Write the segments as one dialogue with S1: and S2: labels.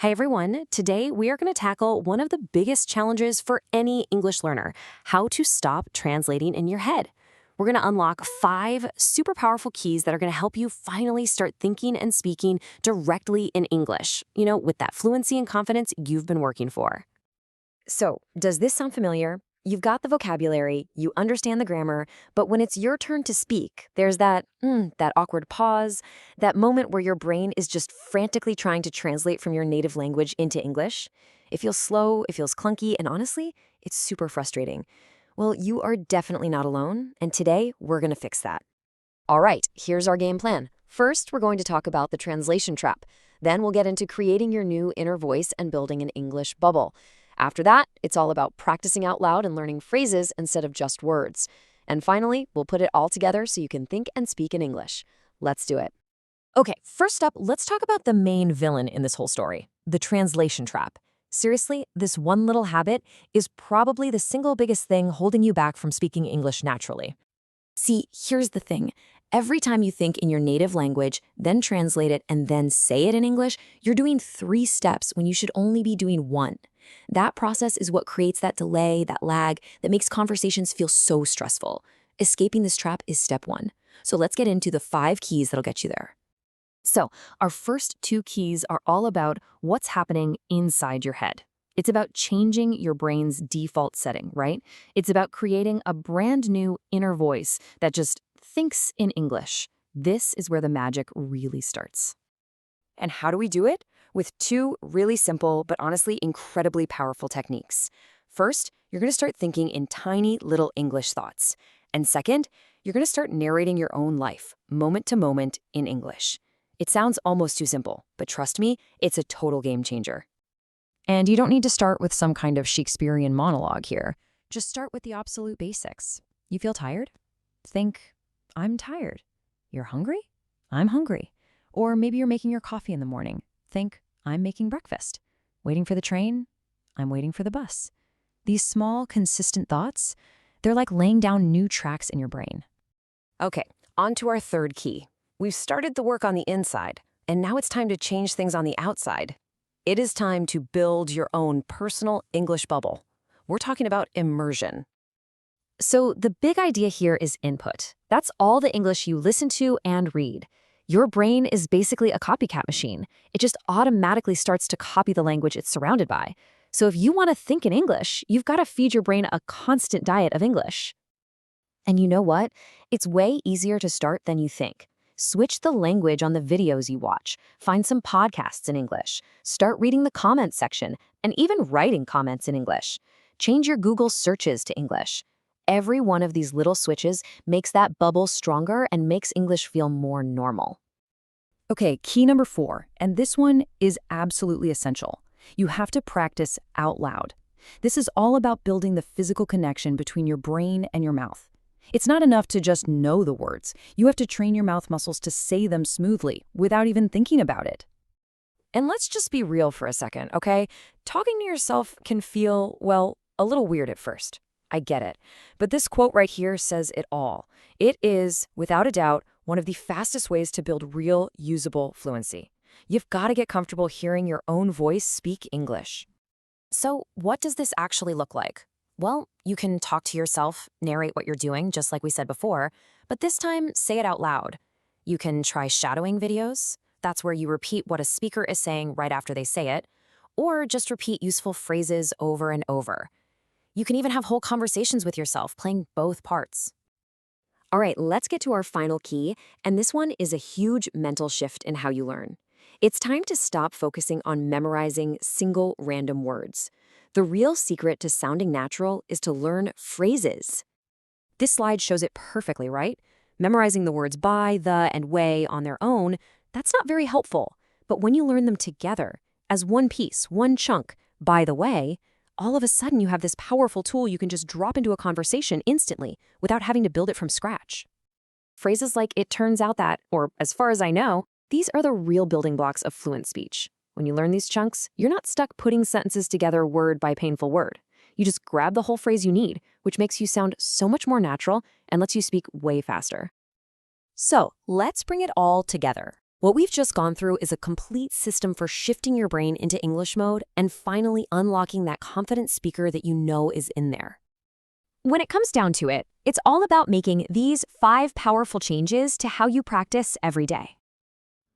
S1: Hi, everyone. Today, we are going to tackle one of the biggest challenges for any English learner: how to stop translating in your head. We're going to unlock 5 super powerful keys that are going to help you finally start thinking and speaking directly in English, with that fluency and confidence you've been working for. So, does this sound familiar? You've got the vocabulary, you understand the grammar, but when it's your turn to speak, there's that awkward pause, that moment where your brain is just frantically trying to translate from your native language into English. It feels slow, it feels clunky, and honestly, it's super frustrating. Well, you are definitely not alone, and today we're going to fix that. All right, here's our game plan. First, we're going to talk about the translation trap. Then we'll get into creating your new inner voice and building an English bubble. After that, it's all about practicing out loud and learning phrases instead of just words. And finally, we'll put it all together so you can think and speak in English. Let's do it. Okay, first up, let's talk about the main villain in this whole story, the translation trap. Seriously, this one little habit is probably the single biggest thing holding you back from speaking English naturally. See, here's the thing. Every time you think in your native language, then translate it, and then say it in English, you're doing 3 steps when you should only be doing 1. That process is what creates that delay, that lag, that makes conversations feel so stressful. Escaping this trap is step 1. So let's get into the 5 keys that'll get you there. So, our first 2 keys are all about what's happening inside your head. It's about changing your brain's default setting, right? It's about creating a brand new inner voice that just thinks in English. This is where the magic really starts. And how do we do it? With 2 really simple, but honestly incredibly powerful techniques. First, you're going to start thinking in tiny little English thoughts. And second, you're going to start narrating your own life, moment to moment, in English. It sounds almost too simple, but trust me, it's a total game changer. And you don't need to start with some kind of Shakespearean monologue here. Just start with the absolute basics. You feel tired? Think, I'm tired. You're hungry? I'm hungry. Or maybe you're making your coffee in the morning. Think, I'm making breakfast. Waiting for the train? I'm waiting for the bus. These small, consistent thoughts, they're like laying down new tracks in your brain. Okay, on to our 3rd key. We've started the work on the inside, and now it's time to change things on the outside. It is time to build your own personal English bubble. We're talking about immersion. So the big idea here is input. That's all the English you listen to and read. Your brain is basically a copycat machine. It just automatically starts to copy the language it's surrounded by. So if you want to think in English, you've got to feed your brain a constant diet of English. And you know what? It's way easier to start than you think. Switch the language on the videos you watch. Find some podcasts in English. Start reading the comments section and even writing comments in English. Change your Google searches to English. Every one of these little switches makes that bubble stronger and makes English feel more normal. Okay, key number 4, and this one is absolutely essential. You have to practice out loud. This is all about building the physical connection between your brain and your mouth. It's not enough to just know the words. You have to train your mouth muscles to say them smoothly without even thinking about it. And let's just be real for a second, okay? Talking to yourself can feel, well, a little weird at first. I get it. But this quote right here says it all. It is, without a doubt, one of the fastest ways to build real, usable fluency. You've got to get comfortable hearing your own voice speak English. So, what does this actually look like? Well, you can talk to yourself, narrate what you're doing, just like we said before, but this time, say it out loud. You can try shadowing videos. That's where you repeat what a speaker is saying right after they say it, or just repeat useful phrases over and over. You can even have whole conversations with yourself, playing both parts. All right, let's get to our final key, and this one is a huge mental shift in how you learn. It's time to stop focusing on memorizing single random words. The real secret to sounding natural is to learn phrases. This slide shows it perfectly, right? Memorizing the words by, the, and way on their own, that's not very helpful. But when you learn them together, as one piece, one chunk, by the way, all of a sudden you have this powerful tool you can just drop into a conversation instantly without having to build it from scratch. Phrases like "it turns out that," or "as far as I know," these are the real building blocks of fluent speech. When you learn these chunks, you're not stuck putting sentences together word by painful word. You just grab the whole phrase you need, which makes you sound so much more natural and lets you speak way faster. So, let's bring it all together. What we've just gone through is a complete system for shifting your brain into English mode and finally unlocking that confident speaker that you know is in there. When it comes down to it, it's all about making these 5 powerful changes to how you practice every day.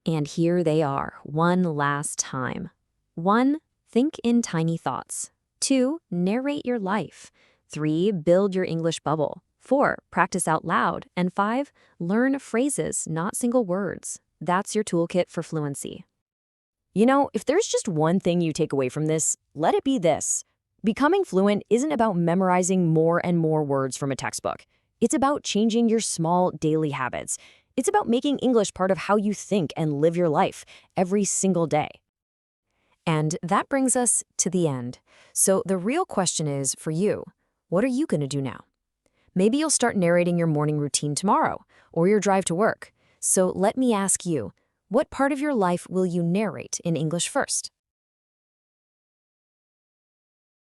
S1: And here they are, one last time. 1. Think in tiny thoughts. 2. Narrate your life. 3. Build your English bubble. 4. Practice out loud. And 5. Learn phrases, not single words. That's your toolkit for fluency. You know, if there's just one thing you take away from this, let it be this. Becoming fluent isn't about memorizing more and more words from a textbook. It's about changing your small daily habits. It's about making English part of how you think and live your life every single day. And that brings us to the end. So the real question is, for you, what are you going to do now? Maybe you'll start narrating your morning routine tomorrow, or your drive to work. So let me ask you, what part of your life will you narrate in English first?